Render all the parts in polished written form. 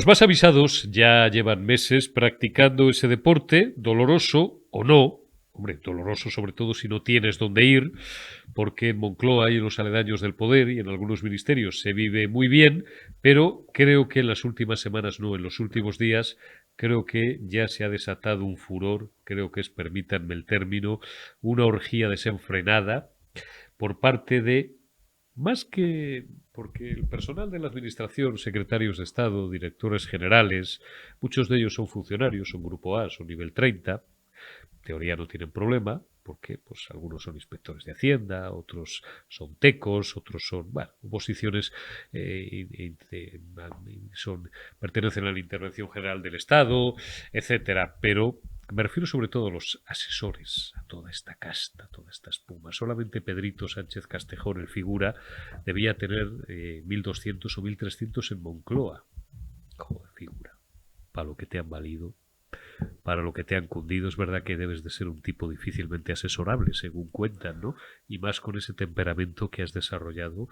Los más avisados ya llevan meses practicando ese deporte, doloroso o no. Hombre, doloroso sobre todo si no tienes dónde ir, porque en Moncloa y en los aledaños del poder y en algunos ministerios se vive muy bien, pero creo que en las últimas semanas, no, en los últimos días, creo que ya se ha desatado un furor, creo que es, permítanme el término, una orgía desenfrenada por parte de, más que porque el personal de la Administración, secretarios de Estado, directores generales, muchos de ellos son funcionarios, son Grupo A, son nivel 30, en teoría no tienen problema, porque pues algunos son inspectores de Hacienda, otros son tecos, otros son, bueno, posiciones pertenecen a la Intervención General del Estado, etcétera, pero me refiero sobre todo a los asesores, a toda esta casta, toda esta espuma. Solamente Pedrito Sánchez Castejón, el figura, debía tener 1.200 o 1.300 en Moncloa. Joder, figura. Para lo que te han valido, para lo que te han cundido, es verdad que debes de ser un tipo difícilmente asesorable, según cuentan, ¿no? Y más con ese temperamento que has desarrollado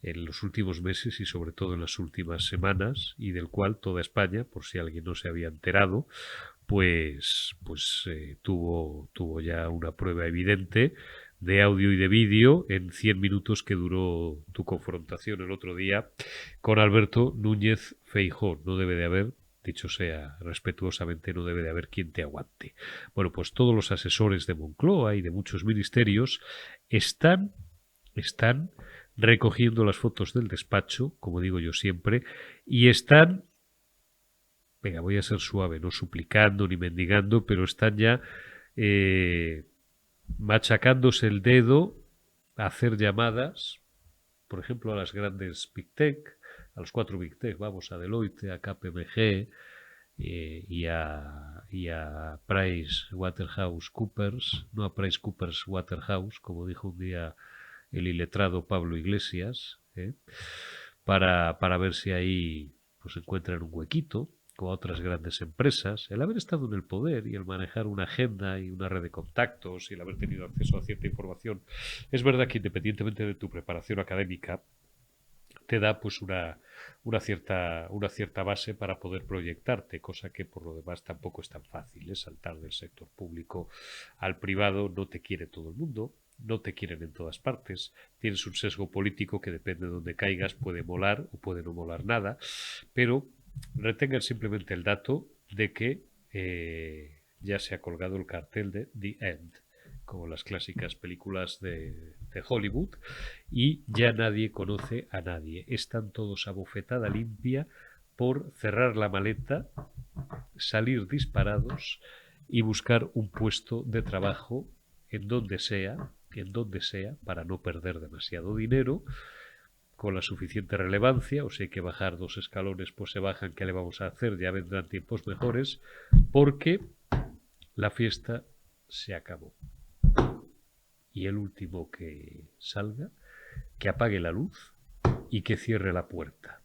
en los últimos meses y sobre todo en las últimas semanas, y del cual toda España, por si alguien no se había enterado, tuvo ya una prueba evidente de audio y de vídeo en 100 minutos que duró tu confrontación el otro día con Alberto Núñez Feijóo. No debe de haber, dicho sea respetuosamente, no debe de haber quien te aguante. Bueno, pues todos los asesores de Moncloa y de muchos ministerios están recogiendo las fotos del despacho, como digo yo siempre, y están, venga, voy a ser suave, no suplicando ni mendigando, pero están ya machacándose el dedo a hacer llamadas, por ejemplo, a las grandes Big Tech, a los 4 Big Tech, vamos, a Deloitte, a KPMG y a PricewaterhouseCoopers, no a PricewaterhouseCoopers, como dijo un día el iletrado Pablo Iglesias, para ver si ahí pues encuentran un huequito con otras grandes empresas. El haber estado en el poder y el manejar una agenda y una red de contactos y el haber tenido acceso a cierta información, es verdad que independientemente de tu preparación académica, te da pues una cierta base para poder proyectarte, cosa que por lo demás tampoco es tan fácil. Saltar del sector público al privado no te quiere todo el mundo, no te quieren en todas partes, tienes un sesgo político que depende de donde caigas, puede molar o puede no molar nada, pero retengan simplemente el dato de que ya se ha colgado el cartel de The End, como las clásicas películas de Hollywood, y ya nadie conoce a nadie. Están todos a bofetada limpia por cerrar la maleta, salir disparados y buscar un puesto de trabajo en donde sea, para no perder demasiado dinero, con la suficiente relevancia, o si hay que bajar 2 escalones, pues se bajan, ¿qué le vamos a hacer? Ya vendrán tiempos mejores, porque la fiesta se acabó. Y el último que salga, que apague la luz y que cierre la puerta.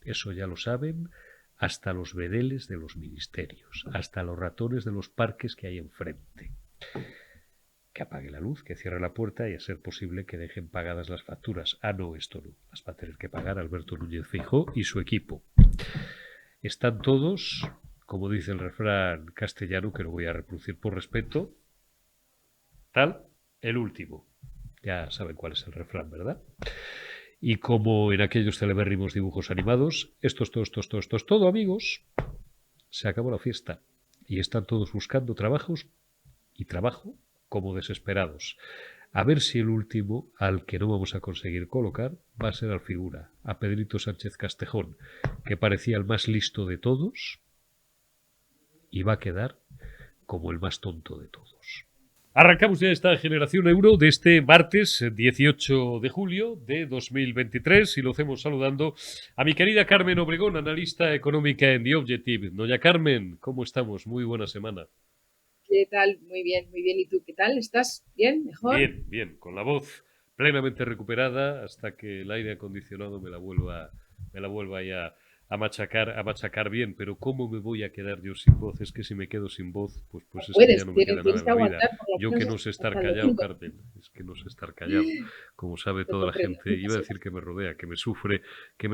Eso ya lo saben hasta los bedeles de los ministerios, hasta los ratones de los parques que hay enfrente. Que apague la luz, que cierre la puerta y a ser posible que dejen pagadas las facturas. Ah, no, esto no. Las va a tener que pagar Alberto Núñez Feijóo y su equipo. Están todos, como dice el refrán castellano, que lo voy a reproducir por respeto, tal, el último. Ya saben cuál es el refrán, ¿verdad? Y como en aquellos celebérrimos dibujos animados, esto es todo, amigos, se acabó la fiesta. Y están todos buscando trabajos y trabajo como desesperados. A ver si el último, al que no vamos a conseguir colocar, va a ser al figura, a Pedrito Sánchez Castejón, que parecía el más listo de todos y va a quedar como el más tonto de todos. Arrancamos ya esta generación euro de este martes 18 de julio de 2023 y lo hacemos saludando a mi querida Carmen Obregón, analista económica en The Objective. Doña Carmen, ¿cómo estamos? Muy buena semana. ¿Qué tal? Muy bien, muy bien. ¿Y tú qué tal? ¿Estás bien? ¿Mejor? Bien, bien, con la voz plenamente recuperada hasta que el aire acondicionado me la vuelva ya a machacar bien, pero ¿cómo me voy a quedar yo sin voz? Es que si me quedo sin voz, pues es que ya Puedes, no me queda nada tienes en que la vida. aguantar por lo Yo que menos no sé estar hasta el callado, domingo. Carmen, es que no sé estar callado, como sabe Lo toda la comprendo, gente, nunca iba a se decir que me rodea, que me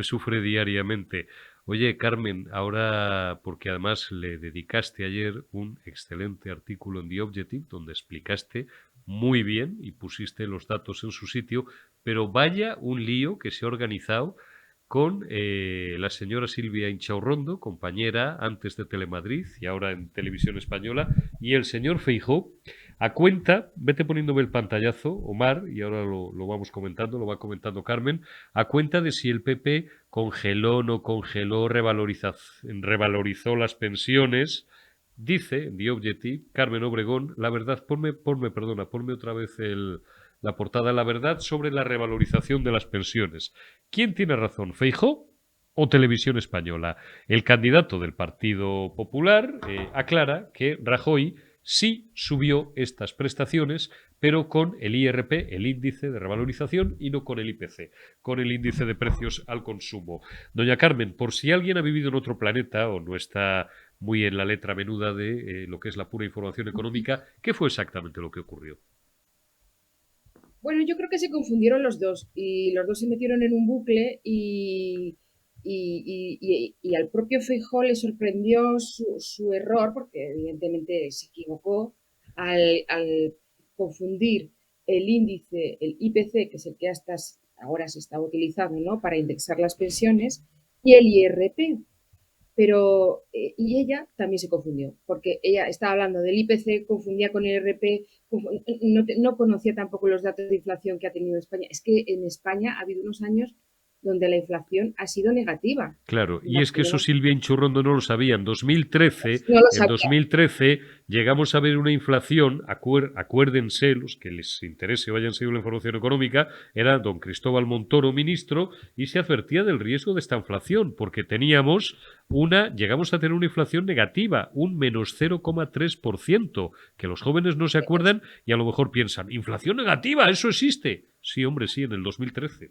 sufre diariamente. Oye, Carmen, ahora, porque además le dedicaste ayer un excelente artículo en The Objective donde explicaste muy bien y pusiste los datos en su sitio, pero vaya un lío que se ha organizado con la señora Silvia Inchaurrondo, compañera antes de Telemadrid y ahora en Televisión Española, y el señor Feijó, a cuenta, vete poniéndome el pantallazo, Omar, y ahora lo vamos comentando, lo va comentando Carmen, a cuenta de si el PP congeló, no congeló, revalorizó las pensiones. Dice, The Objective, Carmen Obregón, la verdad, ponme otra vez la portada, la verdad sobre la revalorización de las pensiones. ¿Quién tiene razón, Feijó o Televisión Española? El candidato del Partido Popular aclara que Rajoy sí subió estas prestaciones, pero con el IRP, el índice de revalorización, y no con el IPC, con el índice de precios al consumo. Doña Carmen, por si alguien ha vivido en otro planeta o no está muy en la letra menuda de lo que es la pura información económica, ¿qué fue exactamente lo que ocurrió? Bueno, yo creo que se confundieron los dos y los dos se metieron en un bucle y al propio Feijóo le sorprendió su error, porque evidentemente se equivocó al confundir el índice, el IPC, que es el que hasta ahora se está utilizando, ¿no?, para indexar las pensiones, y el IRP. Pero, y ella también se confundió, porque ella estaba hablando del IPC, confundía con el IRP, no conocía tampoco los datos de inflación que ha tenido España. Es que en España ha habido unos años donde la inflación ha sido negativa. Claro, y es que eso Imaginemos, Silvia Inchurrondo no lo sabía. no lo En sabía. 2013 llegamos a ver una inflación, acuérdense, los que les interese vayan seguir la información económica, era don Cristóbal Montoro ministro y se advertía del riesgo de esta inflación, porque llegamos a tener una inflación negativa, un menos 0,3%, que los jóvenes no se acuerdan y a lo mejor piensan, inflación negativa, eso existe. Sí, hombre, sí, en el 2013.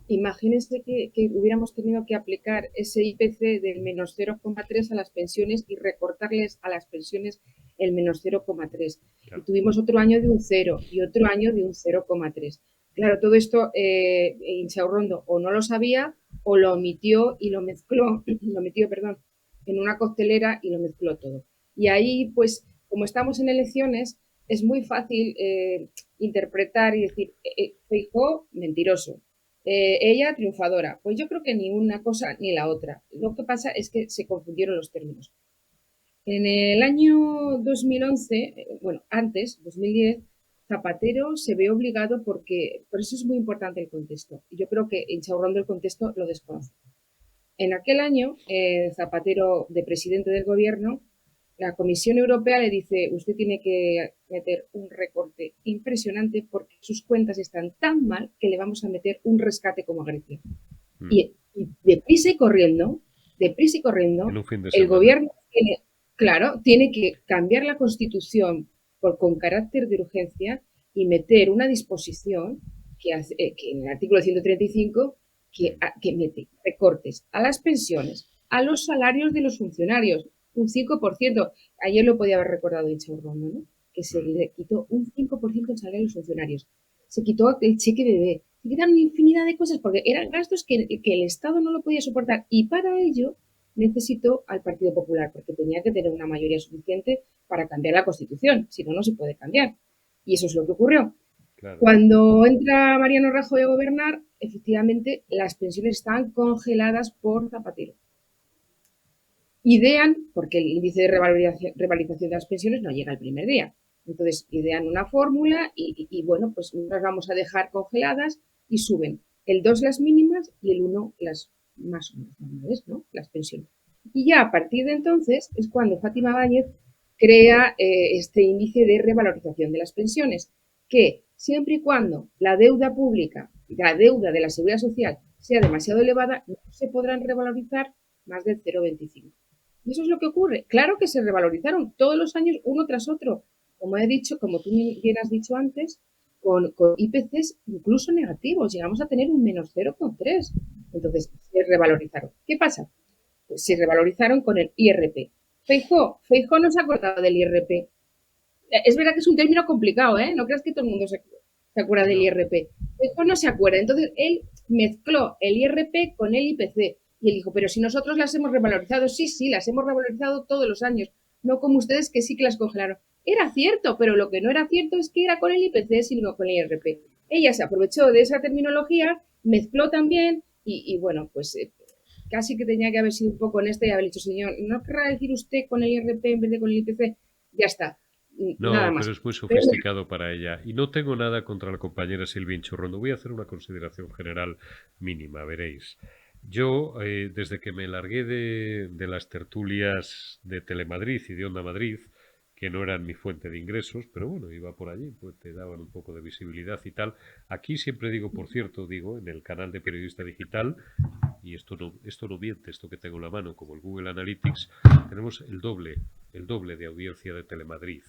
Imagínense que hubiéramos tenido que aplicar ese IPC del menos 0,3 a las pensiones y recortarles a las pensiones el menos 0,3. Y Claro. tuvimos otro año de un 0 y otro año de un 0,3. Claro, todo esto Insaurrondo o no lo sabía o lo omitió y lo mezcló, lo metió, perdón, en una coctelera y lo mezcló todo. Y ahí, pues, como estamos en elecciones, es muy fácil interpretar y decir, Feijóo, mentiroso, ella triunfadora. Pues yo creo que ni una cosa ni la otra. Lo que pasa es que se confundieron los términos. En el año 2011, bueno, antes, 2010, Zapatero se ve obligado porque, por eso es muy importante el contexto. Y yo creo que Inchaurrondo el contexto lo desconoce. En aquel año, Zapatero, de presidente del gobierno, la Comisión Europea le dice, usted tiene que meter un recorte impresionante porque sus cuentas están tan mal que le vamos a meter un rescate como a Grecia. Mm. Y deprisa y corriendo, En un fin de el semana. gobierno tiene, claro, tiene que cambiar la Constitución con carácter de urgencia y meter una disposición que en el artículo 135 que mete recortes a las pensiones, a los salarios de los funcionarios, un 5%. Ayer lo podía haber recordado Inchaurrondo, ¿no?, que se le quitó un 5% el salario de los funcionarios. Se quitó el cheque bebé. Se quitaron infinidad de cosas porque eran gastos que el Estado no lo podía soportar. Y para ello necesitó al Partido Popular, porque tenía que tener una mayoría suficiente para cambiar la Constitución. Si no, no se puede cambiar. Y eso es lo que ocurrió. Claro. Cuando entra Mariano Rajoy a gobernar, efectivamente las pensiones estaban congeladas por Zapatero. Idean, porque el índice de revalorización de las pensiones no llega el primer día. Entonces, idean una fórmula y bueno, pues las vamos a dejar congeladas y suben el 2 las mínimas y el 1 las más o menos normales, ¿no?, las pensiones. Y ya a partir de entonces es cuando Fátima Báñez crea este índice de revalorización de las pensiones, que siempre y cuando la deuda pública, la deuda de la seguridad social sea demasiado elevada, no se podrán revalorizar más del 0,25. Y eso es lo que ocurre. Claro que se revalorizaron todos los años uno tras otro. Como he dicho, como tú bien has dicho antes, con IPCs incluso negativos. Llegamos a tener un menos 0,3. Entonces, se revalorizaron. ¿Qué pasa? Pues se revalorizaron con el IRP. Feijóo no se ha acordado del IRP. Es verdad que es un término complicado, ¿eh? No creas que todo el mundo se acuerda del No. IRP. Feijóo no se acuerda. Entonces, él mezcló el IRP con el IPC. Y él dijo, pero si nosotros las hemos revalorizado, sí, sí, las hemos revalorizado todos los años, no como ustedes que sí que las congelaron. Era cierto, pero lo que no era cierto es que era con el IPC, sino con el IRP. Ella se aprovechó de esa terminología, mezcló también y bueno, pues casi que tenía que haber sido un poco honesta y haber dicho, señor, ¿no querrá decir usted con el IRP en vez de con el IPC? Ya está, nada No, pero más. es muy Pero sofisticado para ella. Y no tengo nada contra la compañera Silvia Inchurrondo. Voy a hacer una consideración general mínima, veréis. Yo, desde que me largué de las tertulias de Telemadrid y de Onda Madrid, que no eran mi fuente de ingresos, pero bueno, iba por allí, pues te daban un poco de visibilidad y tal. Aquí siempre digo, por cierto, digo, en el canal de Periodista Digital, y esto no miente, esto que tengo en la mano, como el Google Analytics, tenemos el doble de audiencia de Telemadrid.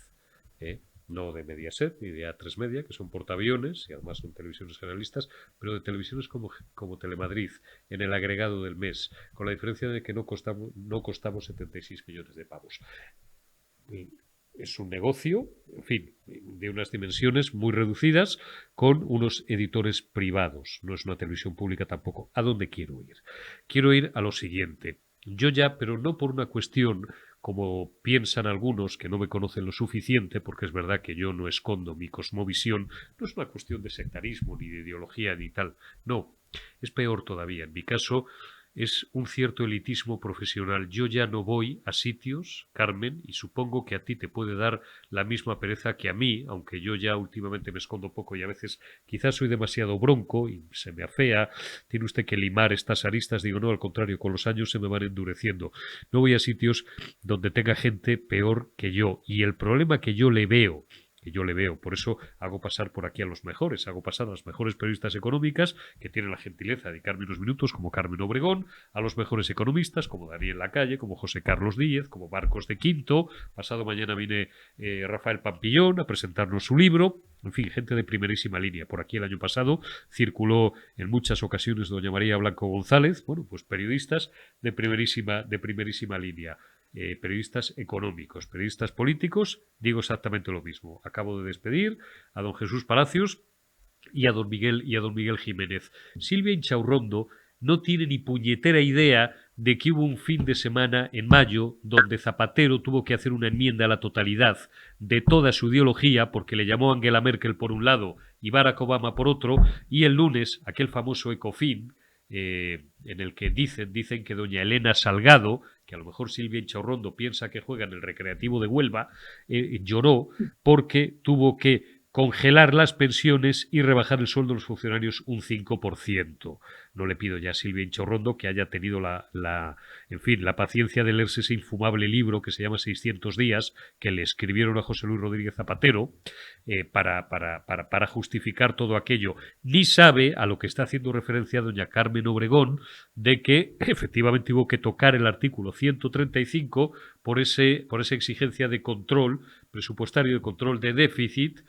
No de Mediaset ni de A3 Media, que son portaaviones y además son televisiones generalistas, pero de televisiones como Telemadrid, en el agregado del mes, con la diferencia de que no costamos 76 millones de pavos. Y es un negocio, en fin, de unas dimensiones muy reducidas, con unos editores privados. No es una televisión pública tampoco. ¿A dónde quiero ir? Quiero ir a lo siguiente. Yo ya, pero no por una cuestión como piensan algunos que no me conocen lo suficiente, porque es verdad que yo no escondo mi cosmovisión, no es una cuestión de sectarismo, ni de ideología, ni tal. No, es peor todavía. En mi caso, es un cierto elitismo profesional. Yo ya no voy a sitios, Carmen, y supongo que a ti te puede dar la misma pereza que a mí, aunque yo ya últimamente me escondo poco y a veces quizás soy demasiado bronco y se me afea, tiene usted que limar estas aristas. Digo, no, al contrario, con los años se me van endureciendo. No voy a sitios donde tenga gente peor que yo. Y el problema que yo le veo. Por eso hago pasar por aquí a los mejores, hago pasar a las mejores periodistas económicas que tienen la gentileza de dedicarme unos minutos, como Carmen Obregón, a los mejores economistas, como Daniel Lacalle, como José Carlos Díez, como Marcos de Quinto. Pasado mañana viene Rafael Pampillón a presentarnos su libro. En fin, gente de primerísima línea. Por aquí el año pasado circuló en muchas ocasiones doña María Blanco González, bueno, pues periodistas de primerísima línea. Periodistas económicos, periodistas políticos, digo exactamente lo mismo. Acabo de despedir a don Jesús Palacios y a don Miguel Jiménez. Silvia Inchaurrondo no tiene ni puñetera idea de que hubo un fin de semana en mayo donde Zapatero tuvo que hacer una enmienda a la totalidad de toda su ideología porque le llamó Angela Merkel por un lado y Barack Obama por otro, y el lunes aquel famoso Ecofin en el que dicen que doña Elena Salgado, que a lo mejor Silvia Inchaurrondo piensa que juega en el Recreativo de Huelva, lloró porque tuvo que congelar las pensiones y rebajar el sueldo de los funcionarios un 5%. No le pido ya a Silvia Inchaurrondo que haya tenido en fin, la paciencia de leerse ese infumable libro que se llama 600 días, que le escribieron a José Luis Rodríguez Zapatero, para justificar todo aquello. Ni sabe a lo que está haciendo referencia doña Carmen Obregón, de que efectivamente hubo que tocar el artículo 135 por esa exigencia de control presupuestario, de control de déficit,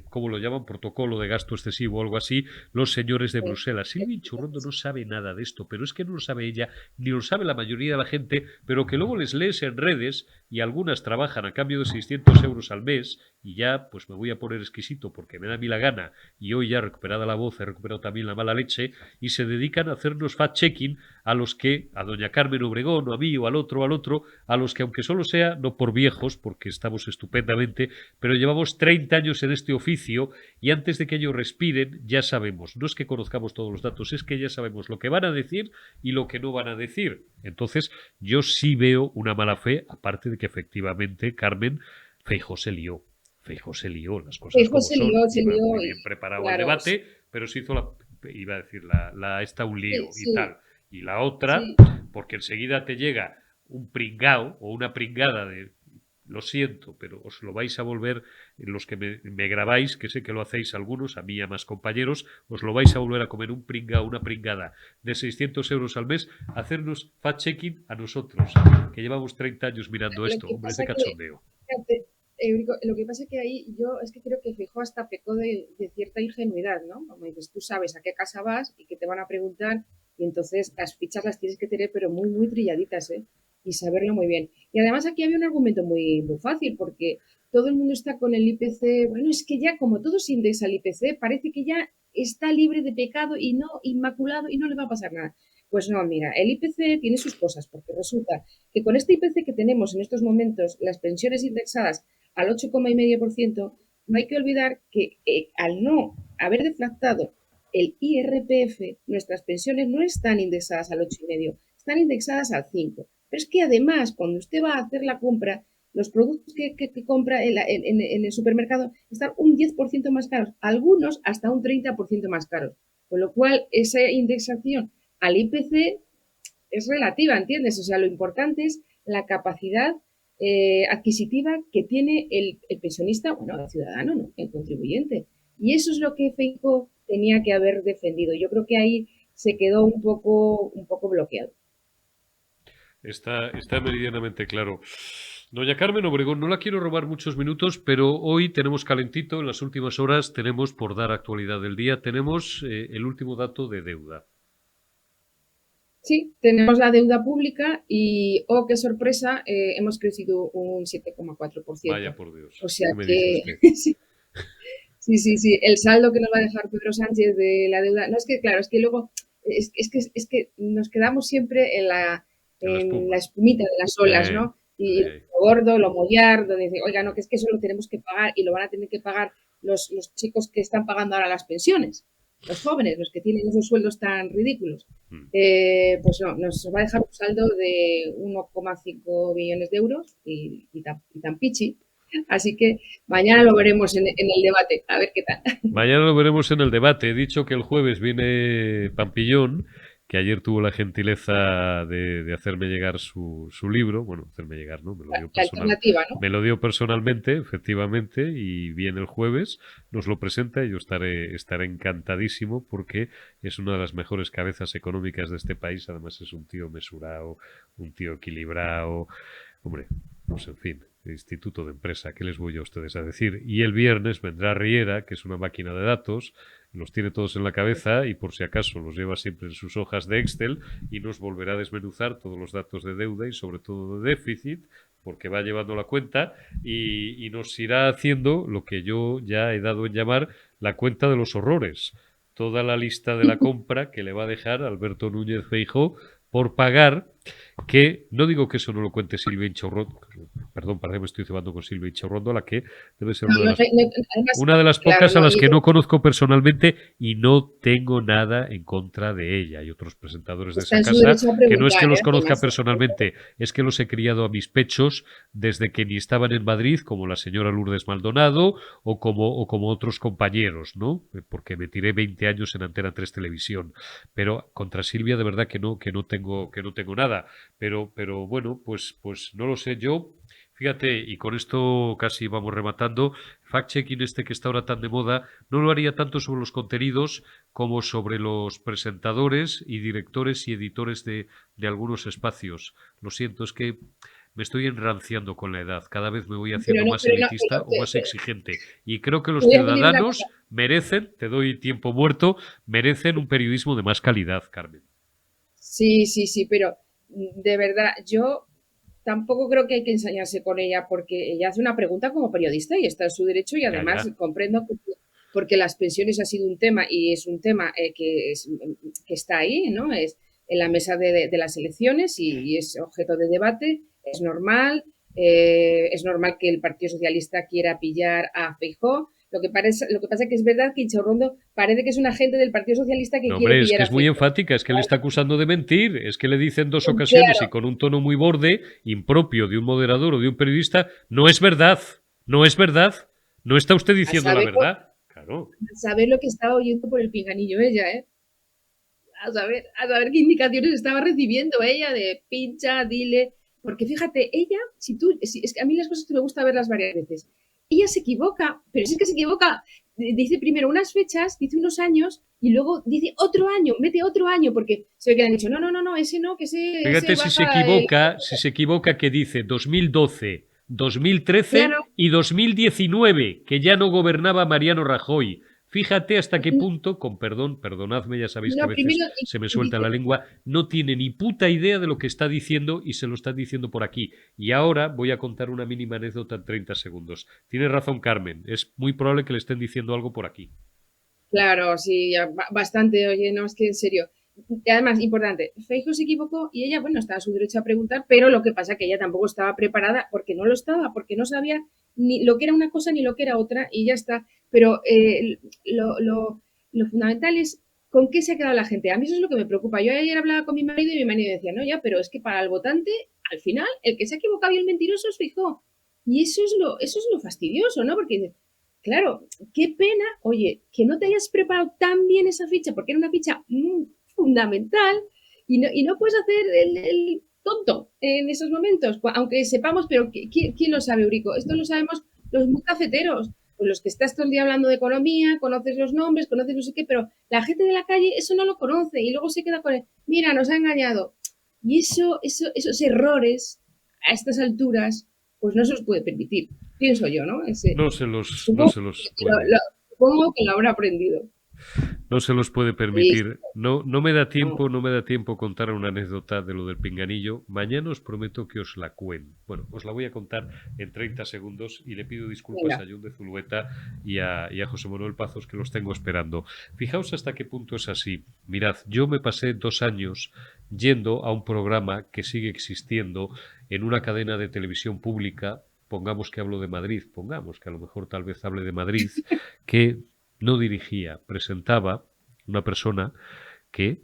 ¿cómo lo llaman? Protocolo de gasto excesivo o algo así, los señores de Bruselas. Silvia Inchaurrondo no sabe nada de esto, pero es que no lo sabe ella, ni lo sabe la mayoría de la gente, pero que luego les lees en redes y algunas trabajan a cambio de 600 euros al mes y ya pues me voy a poner exquisito porque me da a mí la gana y hoy ya recuperada la voz he recuperado también la mala leche y se dedican a hacernos fact-checking a los que, a doña Carmen Obregón o a mí o al otro, a los que aunque solo sea, no por viejos, porque estamos estupendamente, pero llevamos 30 años en este oficio y antes de que ellos respiren ya sabemos, no es que conozcamos todos los datos, es que ya sabemos lo que van a decir y lo que no van a decir. Entonces yo sí veo una mala fe, aparte de que efectivamente, Carmen, Feijóo se lió. Feijóo se lió, las cosas como se son. se Iba lió muy bien y preparado al claro, debate, pero se hizo iba a decir, esta un lío sí, y sí, tal. Y la otra, sí. porque enseguida te llega un pringao o una pringada de lo siento, pero os lo vais a volver, los que me grabáis, que sé que lo hacéis algunos, a mí y a más compañeros, os lo vais a volver a comer un pringao, una pringada de 600 euros al mes, hacernos fact-checking a nosotros, que llevamos 30 años mirando Lo esto. que Hombre, es de pasa que, cachondeo. fíjate, Eurico, lo que pasa es que ahí yo es que creo que Feijóo hasta pecó de cierta ingenuidad, ¿no? Como dices, tú sabes a qué casa vas y que te van a preguntar y entonces las fichas las tienes que tener pero muy, muy trilladitas, ¿eh? Y saberlo muy bien. Y además aquí había un argumento muy, muy fácil porque todo el mundo está con el IPC, bueno, es que ya como todo se indexa al IPC, parece que ya está libre de pecado y no inmaculado y no le va a pasar nada. Pues no, mira, el IPC tiene sus cosas, porque resulta que con este IPC que tenemos en estos momentos, las pensiones indexadas al 8,5%, no hay que olvidar que al no haber deflactado el IRPF, nuestras pensiones no están indexadas al 8,5%, están indexadas al 5%. Pero es que además, cuando usted va a hacer la compra, los productos que compra en el supermercado están un 10% más caros, algunos hasta un 30% más caros. Con lo cual, esa indexación al IPC es relativa, ¿entiendes? O sea, lo importante es la capacidad adquisitiva que tiene el pensionista, bueno, el ciudadano, ¿no? El contribuyente. Y eso es lo que Feijóo tenía que haber defendido. Yo creo que ahí se quedó un poco bloqueado. Está meridianamente claro. Doña Carmen Obregón, no la quiero robar muchos minutos, pero hoy tenemos calentito, en las últimas horas tenemos, por dar actualidad del día, tenemos el último dato de deuda. Sí, tenemos la deuda pública y, oh, qué sorpresa, hemos crecido un 7,4%. Vaya por Dios, O sea ¿qué me dice que usted? sí, sí, el saldo que nos va a dejar Pedro Sánchez de la deuda, no es que, claro, es que luego, es que nos quedamos siempre En la en la espuma. espumita de las olas, Eh, ¿no? Y lo eh, gordo, lo mollar, donde dice, oiga, no, que es que eso lo tenemos que pagar y lo van a tener que pagar los chicos que están pagando ahora las pensiones, los jóvenes, los que tienen esos sueldos tan ridículos. mm. Pues no, nos va a dejar un saldo de 1,5 billones de euros y tan pichi. Así que mañana lo veremos en el debate, a ver qué tal. Mañana lo veremos en el debate. He dicho que el jueves viene Pampillón, que ayer tuvo la gentileza de hacerme llegar su libro. Bueno, hacerme llegar, ¿no? La alternativa, ¿no? Me lo dio personalmente, efectivamente, y viene el jueves, nos lo presenta y yo estaré encantadísimo porque es una de las mejores cabezas económicas de este país. Además es un tío mesurado, un tío equilibrado. Hombre, pues en fin, Instituto de Empresa, ¿qué les voy a ustedes a decir? Y el viernes vendrá Riera, que es una máquina de datos, los tiene todos en la cabeza y por si acaso los lleva siempre en sus hojas de Excel y nos volverá a desmenuzar todos los datos de deuda y sobre todo de déficit, porque va llevando la cuenta y nos irá haciendo lo que yo ya he dado en llamar la cuenta de los horrores. Toda la lista de la compra que le va a dejar Alberto Núñez Feijóo por pagar, que no digo que eso no lo cuente Silvia Inchorrondo, perdón, parece que me estoy cebando con Silvia Inchorrondo, la que debe ser No, además, una de las claro, pocas a no, las que no conozco personalmente y no tengo nada en contra de ella. Hay otros presentadores de está esa en su casa derecho a que no es que preguntar, los conozca además. personalmente, es que los he criado a mis pechos desde que ni estaban en Madrid, como la señora Lourdes Maldonado o como otros compañeros, ¿no? Porque me tiré 20 años en Antena 3 Televisión. Pero contra Silvia de verdad que no tengo nada. Pero bueno, pues no lo sé yo. Fíjate, y con esto casi vamos rematando, fact-checking este que está ahora tan de moda, no lo haría tanto sobre los contenidos como sobre los presentadores y directores y editores de algunos espacios. Lo siento, es que me estoy enranciando con la edad. Cada vez me voy haciendo más Pero no, elitista o más exigente. Y creo que te los voy a pedir una cosa. ciudadanos merecen, te doy tiempo muerto, merecen un periodismo de más calidad, Carmen. Sí, pero de verdad, yo tampoco creo que hay que ensañarse con ella porque ella hace una pregunta como periodista y está en su derecho y Ya, además ya. comprendo que porque las pensiones ha sido un tema y es un tema que está ahí, ¿no? Es en la mesa de las elecciones y es objeto de debate, es normal que el Partido Socialista quiera pillar a Feijóo. Lo que pasa es que es verdad que Inchaurrondo parece que es un agente del Partido Socialista que No, quiere hombre, es pillar que a es muy Feijóo. enfática, es que le está acusando de mentir, es que le dice en dos ocasiones y Claro, con un tono muy borde, impropio de un moderador o de un periodista, no es verdad, no es verdad, no está usted a diciendo la saber, verdad. Claro. a saber lo que estaba oyendo por el pinganillo ella, ¿eh? A saber qué indicaciones estaba recibiendo ella de pincha, dile. Porque fíjate, ella, es que a mí las cosas que me gusta verlas varias veces. Ella se equivoca, pero si es que se equivoca, dice primero unas fechas, dice unos años y luego dice otro año, mete otro año, porque se ve que le han dicho, no, ese no, que ese Fíjate baja el. si se equivoca que dice 2012, 2013 Claro, y 2019, que ya no gobernaba Mariano Rajoy. Fíjate hasta qué punto, con perdón, perdonadme, ya sabéis que a no, veces primero se me suelta la dice, lengua, no tiene ni puta idea de lo que está diciendo y se lo está diciendo por aquí. Y ahora voy a contar una mínima anécdota en 30 segundos. Tiene razón Carmen, es muy probable que le estén diciendo algo por aquí. claro, sí, bastante, oye, no, es que en serio. Y además, importante, Feijóo se equivocó y ella, bueno, estaba a su derecho a preguntar, pero lo que pasa es que ella tampoco estaba preparada porque no lo estaba, porque no sabía ni lo que era una cosa ni lo que era otra y ya está. Pero lo fundamental es con qué se ha quedado la gente. A mí eso es lo que me preocupa. Yo ayer hablaba con mi marido y mi marido decía, no, ya, pero es que para el votante, al final, el que se ha equivocado y el mentiroso es Feijóo. Y eso es lo fastidioso, ¿no? Porque claro, qué pena, oye, que no te hayas preparado tan bien esa ficha, porque era una ficha fundamental y no puedes hacer el tonto en esos momentos, aunque sepamos, pero ¿quién lo sabe, Eurico? Esto lo sabemos los muy cafeteros, pues los que estás todo el día hablando de economía, conoces los nombres, conoces no sé qué, pero la gente de la calle eso no lo conoce y luego se queda con el, mira, nos ha engañado. Y esos errores a estas alturas, pues no se los puede permitir, pienso yo, ¿no? No Supongo, se los puede. supongo que lo habrá aprendido. No se los puede Sí, permitir. No, no me da tiempo contar una anécdota de lo del pinganillo. Mañana os prometo que os la cuento. Bueno, os la voy a contar en 30 segundos y le pido disculpas venga, a John de Zulueta y a José Manuel Pazos que los tengo esperando. Fijaos hasta qué punto es así. Mirad, yo me pasé 2 años yendo a un programa que sigue existiendo en una cadena de televisión pública. Pongamos que hablo de Madrid, pongamos que a lo mejor tal vez hable de Madrid, que no dirigía, presentaba una persona que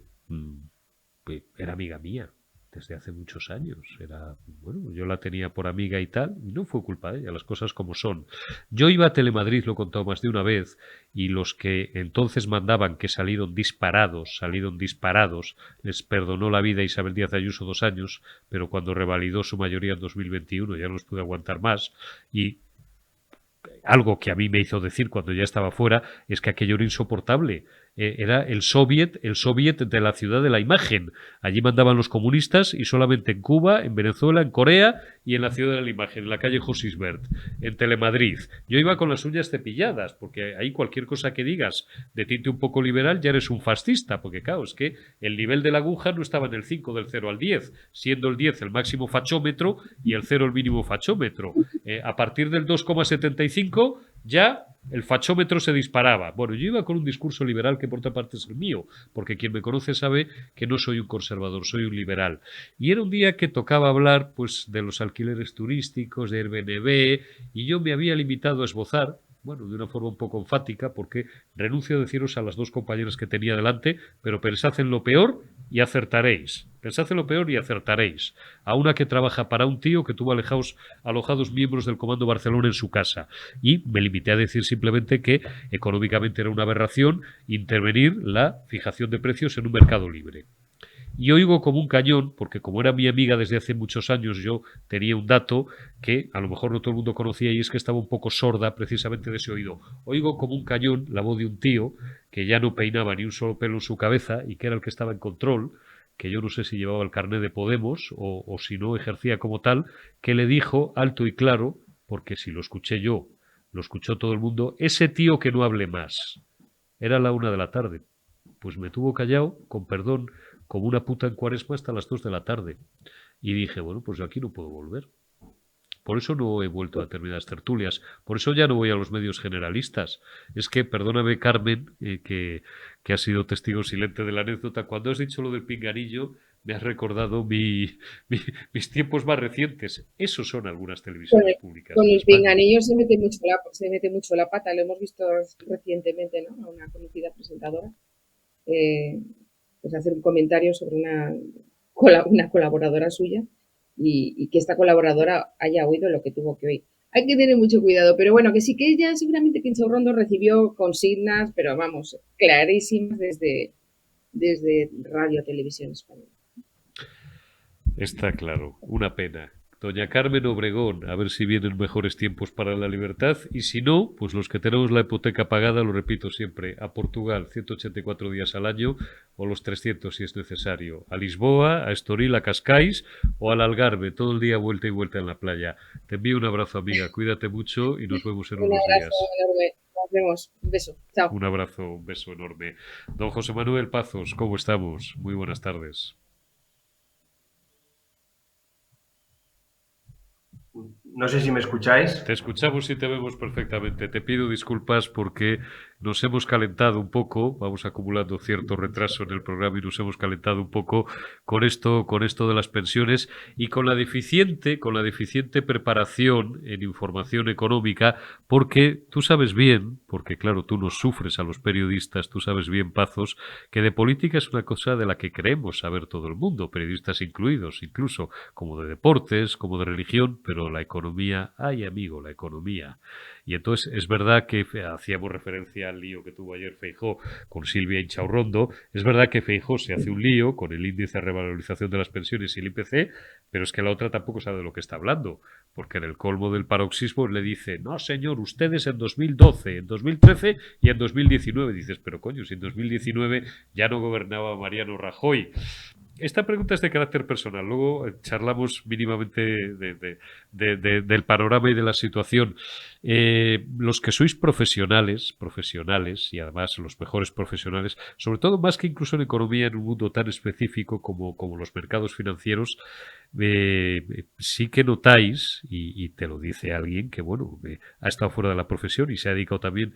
era amiga mía desde hace muchos años. Era, bueno, yo la tenía por amiga y tal, y no fue culpa de ella, las cosas como son. Yo iba a Telemadrid, lo he contado más de una vez, y los que entonces mandaban que salieron disparados, les perdonó la vida Isabel Díaz Ayuso 2 años, pero cuando revalidó su mayoría en 2021 ya no los pude aguantar más, y algo que a mí me hizo decir cuando ya estaba fuera es que aquello era insoportable. Era el soviet de la ciudad de la imagen. Allí mandaban los comunistas y solamente en Cuba, en Venezuela, en Corea y en la ciudad de la imagen, en la calle Josisbert, en Telemadrid. Yo iba con las uñas cepilladas, porque ahí cualquier cosa que digas de tinte un poco liberal ya eres un fascista, porque claro, es que el nivel de la aguja no estaba en el 5 del 0 al 10, siendo el 10 el máximo fachómetro y el 0 el mínimo fachómetro. A partir del 2,75 ya el fachómetro se disparaba. Bueno, yo iba con un discurso liberal que por otra parte es el mío, porque quien me conoce sabe que no soy un conservador, soy un liberal. Y era un día que tocaba hablar pues de los alquileres turísticos, de Airbnb, y yo me había limitado a esbozar, bueno, de una forma un poco enfática, porque renuncio a deciros a las dos compañeras que tenía delante, pero pensad en lo peor y acertaréis. Pensad en lo peor y acertaréis. A una que trabaja para un tío que tuvo alojados miembros del Comando Barcelona en su casa. Y me limité a decir simplemente que económicamente era una aberración intervenir la fijación de precios en un mercado libre. Y oigo como un cañón, porque como era mi amiga desde hace muchos años, yo tenía un dato que a lo mejor no todo el mundo conocía y es que estaba un poco sorda precisamente de ese oído. Oigo como un cañón la voz de un tío que ya no peinaba ni un solo pelo en su cabeza y que era el que estaba en control, que yo no sé si llevaba el carné de Podemos o si no ejercía como tal, que le dijo alto y claro, porque si lo escuché yo, lo escuchó todo el mundo, ese tío que no hable más. Era la 1 de la tarde. Pues me tuvo callado, con perdón, como una puta en Cuaresma hasta las 2 de la tarde. Y dije, bueno, pues yo aquí no puedo volver. Por eso no he vuelto a determinadas tertulias. Por eso ya no voy a los medios generalistas. Es que, perdóname, Carmen, que ha sido testigo silente de la anécdota, cuando has dicho lo del pinganillo, me has recordado mis tiempos más recientes. Esos son algunas con televisiones el, públicas con en el España. pinganillo se mete mucho la pata, lo hemos visto recientemente, ¿no? A una conocida presentadora, eh, pues hacer un comentario sobre una colaboradora suya y que esta colaboradora haya oído lo que tuvo que oír. Hay que tener mucho cuidado, pero bueno, que sí que ella seguramente que Rondo recibió consignas, pero vamos, clarísimas desde Radio Televisión Española. Está claro, una pena. Doña Carmen Obregón, a ver si vienen mejores tiempos para la libertad y si no, pues los que tenemos la hipoteca pagada, lo repito siempre, a Portugal 184 días al año o los 300 si es necesario, a Lisboa, a Estoril, a Cascais o al Algarve, todo el día vuelta y vuelta en la playa. Te envío un abrazo, amiga, cuídate mucho y nos vemos en Un unos abrazo días. enorme. Nos vemos. Un beso. Chao. Un abrazo, un beso enorme. Don José Manuel Pazos, ¿cómo estamos? Muy buenas tardes. No sé si me escucháis. Te escuchamos y te vemos perfectamente. Te pido disculpas porque nos hemos calentado un poco, vamos acumulando cierto retraso en el programa y nos hemos calentado un poco con esto de las pensiones y con la deficiente preparación en información económica, porque tú sabes bien, porque claro, tú nos sufres a los periodistas, tú sabes bien, Pazos, que de política es una cosa de la que creemos saber todo el mundo, periodistas incluidos, incluso como de deportes, como de religión, pero la economía, ay amigo, la economía. Y entonces es verdad que hacíamos referencia al lío que tuvo ayer Feijóo con Silvia Inchaurrondo. Es verdad que Feijóo se hace un lío con el índice de revalorización de las pensiones y el IPC, pero es que la otra tampoco sabe de lo que está hablando, porque en el colmo del paroxismo le dice, no señor, ustedes en 2012, en 2013 y en 2019. Dices, pero coño, si en 2019 ya no gobernaba Mariano Rajoy. Esta pregunta es de carácter personal. Luego charlamos mínimamente del panorama y de la situación. Los que sois profesionales y además los mejores profesionales, sobre todo más que incluso en economía en un mundo tan específico como los mercados financieros, sí que notáis, y te lo dice alguien que bueno, ha estado fuera de la profesión y se ha dedicado también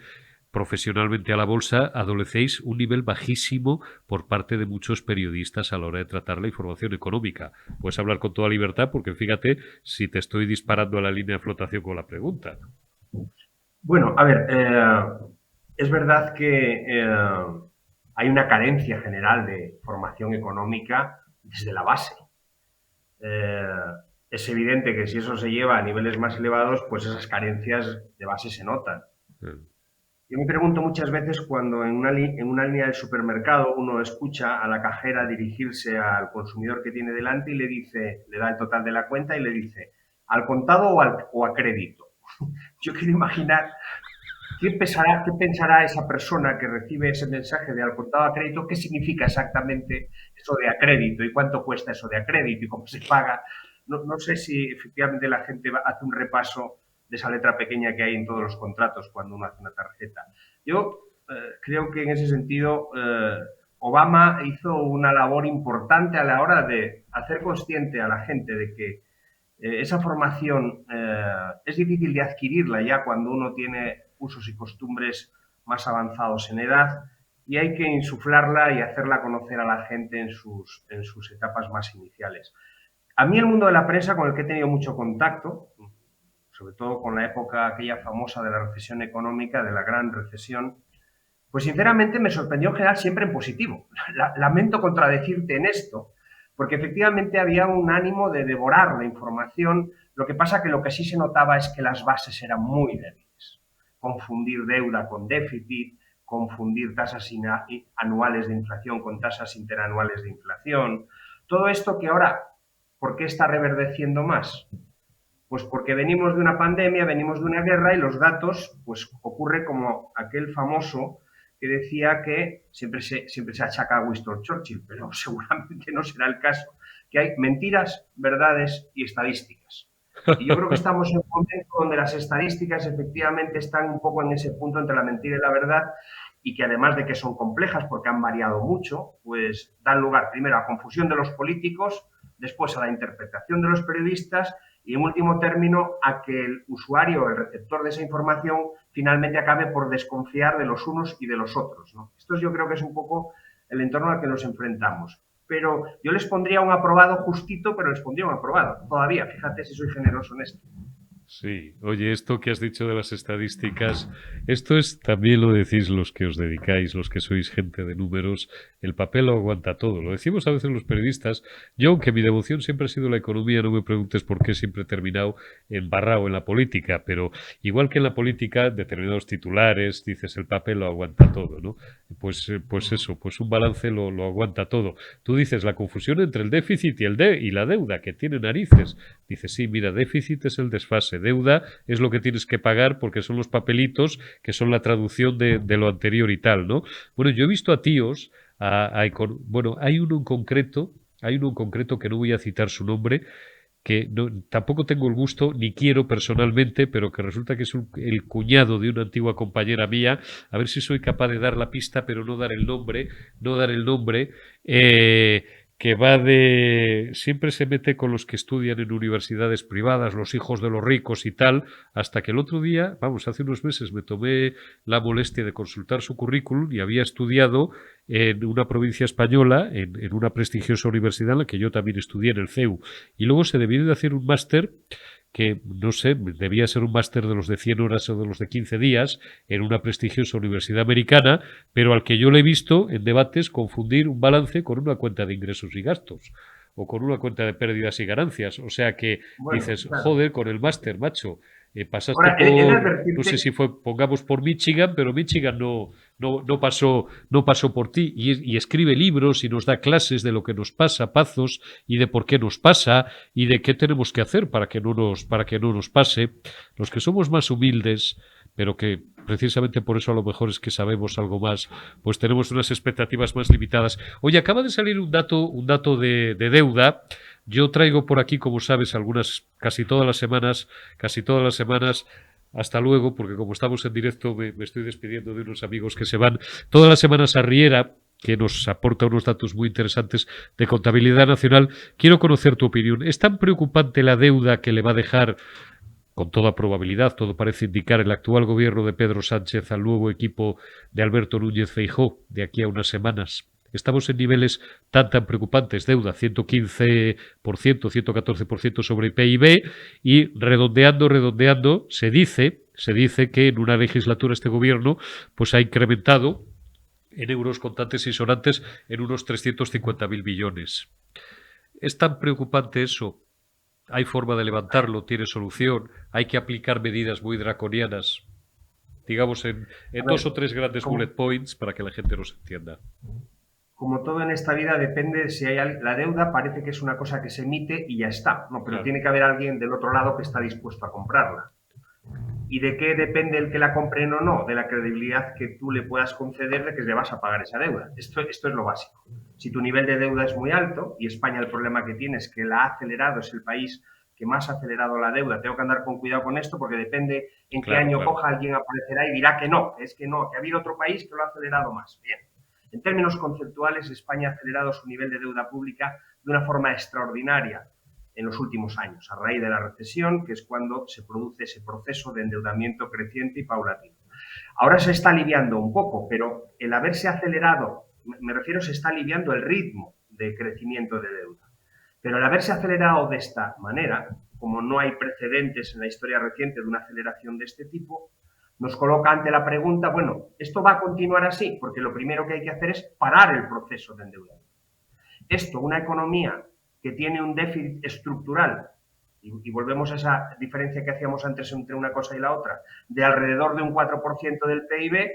profesionalmente a la bolsa, adolecéis un nivel bajísimo por parte de muchos periodistas a la hora de tratar la información económica. Puedes hablar con toda libertad porque fíjate si te estoy disparando a la línea de flotación con la pregunta. Bueno, a ver, es verdad que hay una carencia general de formación económica desde la base. Es evidente que si eso se lleva a niveles más elevados, pues esas carencias de base se notan. Yo me pregunto muchas veces cuando en una línea del supermercado uno escucha a la cajera dirigirse al consumidor que tiene delante y le dice, le da el total de la cuenta y le dice, ¿al contado o a crédito? Yo quiero imaginar qué pensará esa persona que recibe ese mensaje de al contado a crédito, qué significa exactamente eso de a crédito y cuánto cuesta eso de a crédito y cómo se paga. No sé si efectivamente la gente hace un repaso de esa letra pequeña que hay en todos los contratos cuando uno hace una tarjeta. Yo creo que en ese sentido Obama hizo una labor importante a la hora de hacer consciente a la gente de que esa formación es difícil de adquirirla ya cuando uno tiene usos y costumbres más avanzados en edad y hay que insuflarla y hacerla conocer a la gente en sus etapas más iniciales. A mí el mundo de la prensa, con el que he tenido mucho contacto, sobre todo con la época aquella famosa de la recesión económica, de la gran recesión, pues sinceramente me sorprendió en general siempre en positivo. Lamento contradecirte en esto, porque efectivamente había un ánimo de devorar la información. Lo que pasa que lo que sí se notaba es que las bases eran muy débiles. Confundir deuda con déficit, confundir tasas anuales de inflación con tasas interanuales de inflación. Todo esto que ahora, ¿por qué está reverdeciendo más? Pues porque venimos de una pandemia, venimos de una guerra y los datos, pues ocurre como aquel famoso que decía que siempre se achaca a Winston Churchill, pero seguramente no será el caso, que hay mentiras, verdades y estadísticas. Y yo creo que estamos en un momento donde las estadísticas efectivamente están un poco en ese punto entre la mentira y la verdad y que además de que son complejas porque han variado mucho, pues dan lugar primero a confusión de los políticos, después a la interpretación de los periodistas y en último término a que el usuario, el receptor de esa información, finalmente acabe por desconfiar de los unos y de los otros, ¿no? Esto yo creo que es un poco el entorno al que nos enfrentamos. Pero yo les pondría un aprobado justito, pero les pondría un aprobado. Todavía, fíjate si soy generoso en esto. Sí, oye, esto que has dicho de las estadísticas, esto es, también lo decís los que os dedicáis, los que sois gente de números, el papel lo aguanta todo. Lo decimos a veces los periodistas. Yo, aunque mi devoción siempre ha sido la economía, no me preguntes por qué siempre he terminado embarrado en la política, pero igual que en la política, determinados titulares, dices, el papel lo aguanta todo, ¿no? Pues eso, pues un balance lo aguanta todo. Tú dices la confusión entre el déficit y la deuda, que tiene narices. Dices, sí, mira, déficit es el desfase, deuda es lo que tienes que pagar porque son los papelitos que son la traducción de lo anterior y tal, ¿no? Bueno, yo he visto a tíos, bueno, hay uno en concreto que no voy a citar su nombre, que no, tampoco tengo el gusto, ni quiero personalmente, pero que resulta que es el cuñado de una antigua compañera mía, a ver si soy capaz de dar la pista, pero no dar el nombre, que va de... Siempre se mete con los que estudian en universidades privadas, los hijos de los ricos y tal, hasta que el otro día, vamos, hace unos meses me tomé la molestia de consultar su currículum y había estudiado en una provincia española, en una prestigiosa universidad en la que yo también estudié, en el CEU. Y luego se debió de hacer un máster que, no sé, debía ser un máster de los de 100 horas o de los de 15 días en una prestigiosa universidad americana, pero al que yo le he visto en debates confundir un balance con una cuenta de ingresos y gastos o con una cuenta de pérdidas y ganancias. O sea que Bueno, dices, claro. joder, con el máster, macho, pasaste Ahora, he de por, no sé advertirte, si fue, pongamos por Michigan, pero Michigan no pasó por ti y escribe libros y nos da clases de lo que nos pasa, Pazos, y de por qué nos pasa y de qué tenemos que hacer para que no nos pase. Los que somos más humildes, pero que precisamente por eso a lo mejor es que sabemos algo más, pues tenemos unas expectativas más limitadas. Oye, acaba de salir un dato de deuda. Yo traigo por aquí, como sabes, casi todas las semanas, hasta luego, porque como estamos en directo me estoy despidiendo de unos amigos que se van todas las semanas a Riera, que nos aporta unos datos muy interesantes de contabilidad nacional. Quiero conocer tu opinión. ¿Es tan preocupante la deuda que le va a dejar, con toda probabilidad, todo parece indicar, el actual gobierno de Pedro Sánchez al nuevo equipo de Alberto Núñez Feijóo de aquí a unas semanas? Estamos en niveles tan preocupantes, deuda 115%, 114% sobre el PIB y redondeando, se dice que en una legislatura este gobierno pues ha incrementado en euros contantes y sonantes en unos 350.000 millones. ¿Es tan preocupante eso? ¿Hay forma de levantarlo? ¿Tiene solución? ¿Hay que aplicar medidas muy draconianas? Digamos en a ver, 2 o 3 grandes bullet como, points para que la gente nos entienda. como todo en esta vida depende si hay la deuda, parece que es una cosa que se emite y ya está, no, pero Claro, tiene que haber alguien del otro lado que está dispuesto a comprarla. ¿Y de qué depende el que la compre o no? De la credibilidad que tú le puedas conceder de que le vas a pagar esa deuda. Esto es lo básico. Si tu nivel de deuda es muy alto, y España el problema que tiene es que la ha acelerado, es el país que más ha acelerado la deuda, tengo que andar con cuidado con esto porque depende en qué claro, año claro. coja, alguien aparecerá y dirá que no, que ha habido otro país que lo ha acelerado más. Bien. En términos conceptuales, España ha acelerado su nivel de deuda pública de una forma extraordinaria en los últimos años, a raíz de la recesión, que es cuando se produce ese proceso de endeudamiento creciente y paulatino. Ahora se está aliviando un poco, pero el haberse acelerado, me refiero, se está aliviando el ritmo de crecimiento de deuda. Pero el haberse acelerado de esta manera, como no hay precedentes en la historia reciente de una aceleración de este tipo, nos coloca ante la pregunta, bueno, ¿esto va a continuar así? Porque lo primero que hay que hacer es parar el proceso de endeudamiento. Esto, una economía que tiene un déficit estructural, y volvemos a esa diferencia que hacíamos antes entre una cosa y la otra, de alrededor de un 4% del PIB,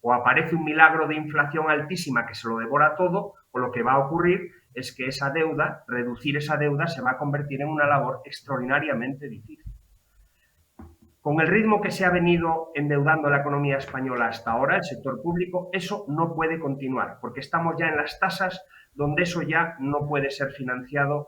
o aparece un milagro de inflación altísima que se lo devora todo, o lo que va a ocurrir es que esa deuda, reducir esa deuda, se va a convertir en una labor extraordinariamente difícil. Con el ritmo que se ha venido endeudando la economía española hasta ahora, el sector público, eso no puede continuar, porque estamos ya en las tasas donde eso ya no puede ser financiado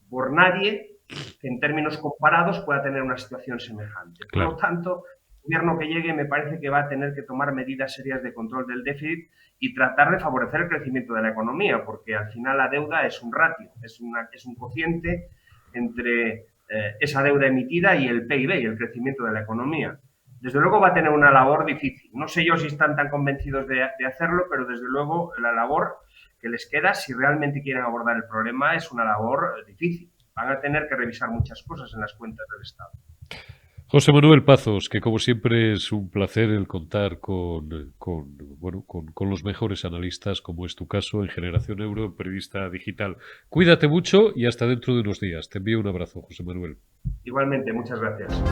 por nadie que en términos comparados pueda tener una situación semejante. Por lo tanto, el gobierno que llegue me parece que va a tener que tomar medidas serias de control del déficit y tratar de favorecer el crecimiento de la economía, porque al final la deuda es un ratio, es un cociente entre esa deuda emitida y el PIB y el crecimiento de la economía. Desde luego va a tener una labor difícil. No sé yo si están tan convencidos de hacerlo, pero desde luego la labor que les queda, si realmente quieren abordar el problema, es una labor difícil. Van a tener que revisar muchas cosas en las cuentas del Estado. José Manuel Pazos, que como siempre es un placer el contar con los mejores analistas, como es tu caso, en Generación Euro, periodista digital. Cuídate mucho y hasta dentro de unos días. Te envío un abrazo, José Manuel. Igualmente, muchas gracias.